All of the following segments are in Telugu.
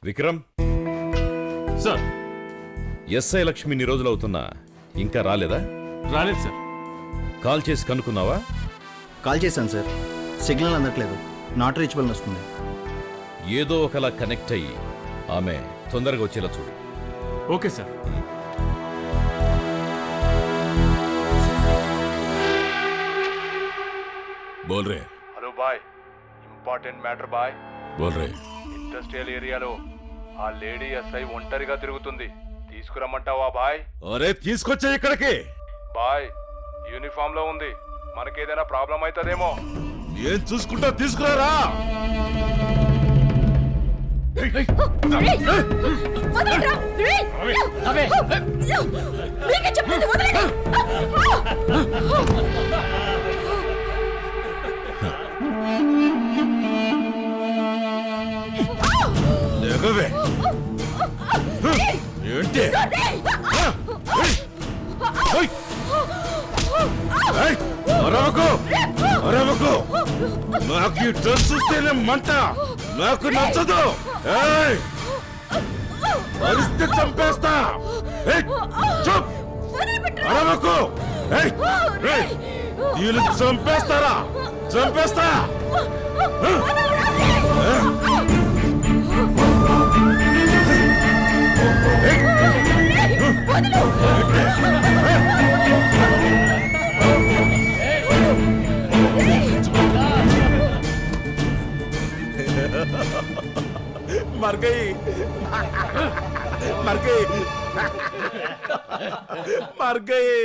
విక్రమ్ సార్. ఎస్ఐ లక్ష్మి ఇన్ని రోజులు అవుతున్నా ఇంకా రాలేదా? రాలేదు సార్. కాల్ చేసి కనుక్కున్నావా? కాల్ చేశాను సార్, సిగ్నల్ అందట్లేదు, నాట్ రీచబుల్ వస్తుంది. ఏదో ఒకలా కనెక్ట్ అయ్యి ఆమె తొందరగా వచ్చేలా చూడు. Okay sir. बोल रहे हेलो भाई, ఇంపార్టెంట్ మ్యాటర్ బాయ్. बोल रहे ఇండస్ట్రియల్ ఏరియాలో ఆ లేడీ ఎస్ఐ ఒంటరిగా తిరుగుతుంది, తీసుకురమ్మంటావా బాయ్? అరే తీసుకొచ్చా ఇక్కడికి. బాయ్ యూనిఫామ్ లో ఉంది, మనకేదైనా ప్రాబ్లం అవుతుందేమో. ఏం చూసుకుంటా తీసుకురారా. లేకవే ఏంటి? అరవకు అరవకు, నాకు ఈ డ్రెస్ చూస్తేనే మంట, నాకు నచ్చదు. పరిస్థితి చంపేస్తా. చూప్ అరవకు. వీళ్ళు చంపేస్తారా? చంపేస్తా. मर गई मर गई मर गई.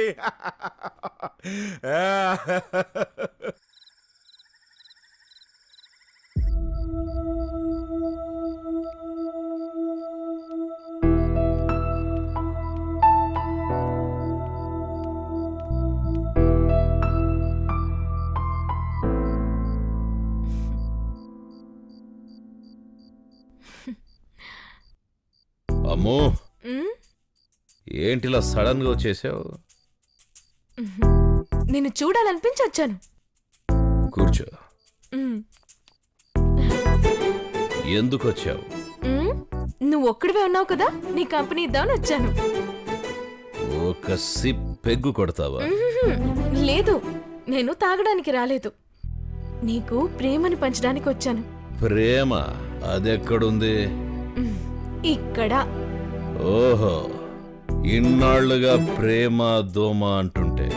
అమ్మో, ఏంటిలా సడన్ గా వచ్చేసావు? నిన్ను చూడాలనిపించి వచ్చాను. కూర్చో. ఎందుకు వచ్చావు? నువ్వు ఒక్కడివే ఉన్నావు కదా, నీ కంపెనీ ఇద్దామని వచ్చాను. ఒక సిప్ పెగ్గు కొడతావా? లేదు, నేను తాగడానికి రాలేదు, నీకు ప్రేమని పంచడానికి వచ్చాను. ప్రేమ అదెక్కడుంది? ఇక్కడ. ఓహో, ఇన్నాళ్లుగా ప్రేమ దోమ అంటుంటే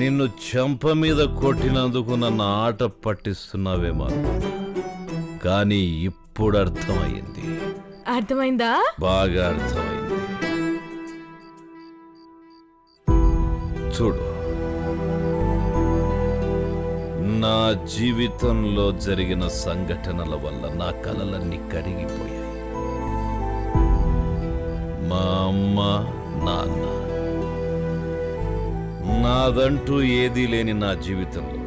నిన్ను చెంప మీద కొట్టినందుకు నన్ను ఆట పట్టిస్తున్నావేమో, కానీ ఇప్పుడు అర్థమైంది. అర్థమైందా? బాగా అర్థమైంది. చూడు, నా జీవితంలో జరిగిన సంఘటనల వల్ల నా కలలన్నీ కరిగిపోయాయి. మా అమ్మ నాన్న, నాదంటూ ఏదీ లేని నా జీవితంలో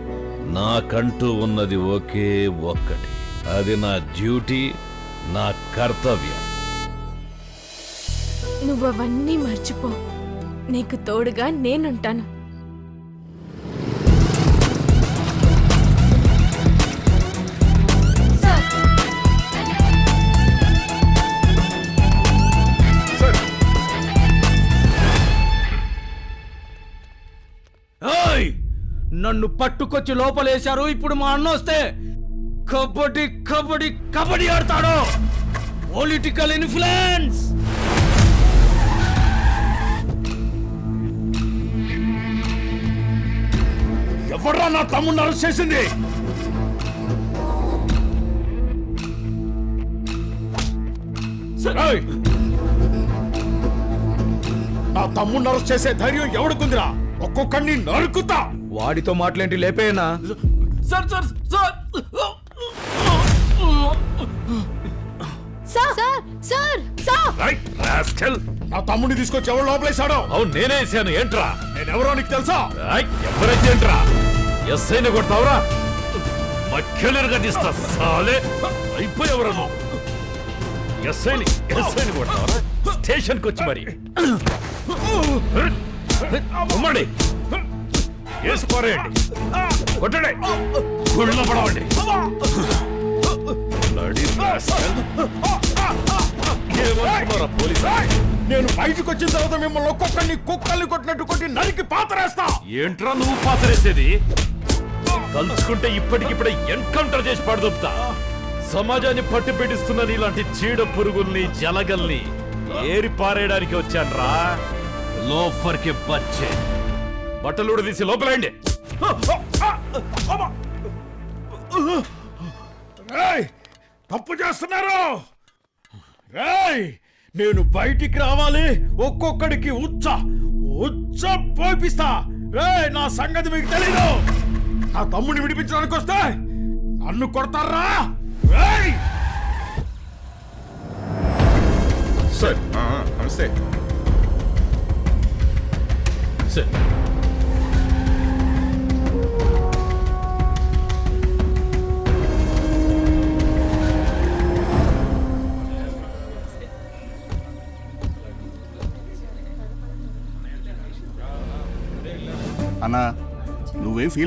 నాకంటూ ఉన్నది ఒకే ఒక్కటి. అది నా డ్యూటీ, నా కర్తవ్యం. నువ్వవన్నీ మర్చిపో, నీకు తోడుగా నేనుంటాను. నన్ను పట్టుకొచ్చి లోపలేశారు. ఇప్పుడు మా అన్న వస్తే కబడ్డీ కబడ్డీ కబడ్డీ ఆడతాడు. Political influence. ఎవడ్రా నా తమ్ముడిని అరెస్ట్ చేసింది? నా తమ్ముడిని అరెస్ట్ చేసే ధైర్యం ఎవడుకుందిరా? ఒక్కొక్కడిని నరుకుతా. వాడితో మాట్లాడి లేపేనా? సార్ సార్ సార్ నా తమ్ముడిని తీసుకొచ్చి ఎవరు లోపలేశాడో? అవును, నేనే వేసాను. ఏంట్రా? నేనెవరో నీకు తెలుసా? ఎవరైతే ఏంట్రా? ఎస్ఐని కొడతావురా? మధ్యలుగా తీస్తా. సాలే అయిపోయేవరా నువ్వు? ఎస్ఐని కొడతావరా? స్టేషన్కి వచ్చి మరి ఉమ్మడి వేసి పారేయండి, కొట్టండి, గుళ్ళో పడవండి. ఏమరా పోలీసు నేను బయటకు వచ్చిన తర్వాత మిమ్మల్ని ఒక్కొక్కరిని కుక్కల్ని కొట్టినట్టు కొట్టి నరికి పాతరేస్తా. ఏంట్రా నువ్వు పాసరేసేది? తలుచుకుంటే ఇప్పటికిప్పుడే ఎన్కౌంటర్ చేసి పడదొప్తా. సమాజాన్ని పట్టు పెట్టిస్తున్న నీలాంటి చీడ పురుగుల్ని జలగల్ని ఏరి పారేయడానికి వచ్చాన్రా. లోఫర్ కి బచ్చే బట్టలు తీసి లోపలండి. రేయ్, తప్పు చేస్తున్నారు. రేయ్, నేను బయటికి రావాలి, ఒక్కొక్కడికి ఉచ్చ పోయిస్తా. రేయ్, నా సంగతి మీకు తెలీదు. నా తమ్ముడిని విడిపించడానికి వస్తే నన్ను కొడతారా? రేయ్! సార్ నమస్తే. సార్ అన్నా, నువ్వేం ఫీల్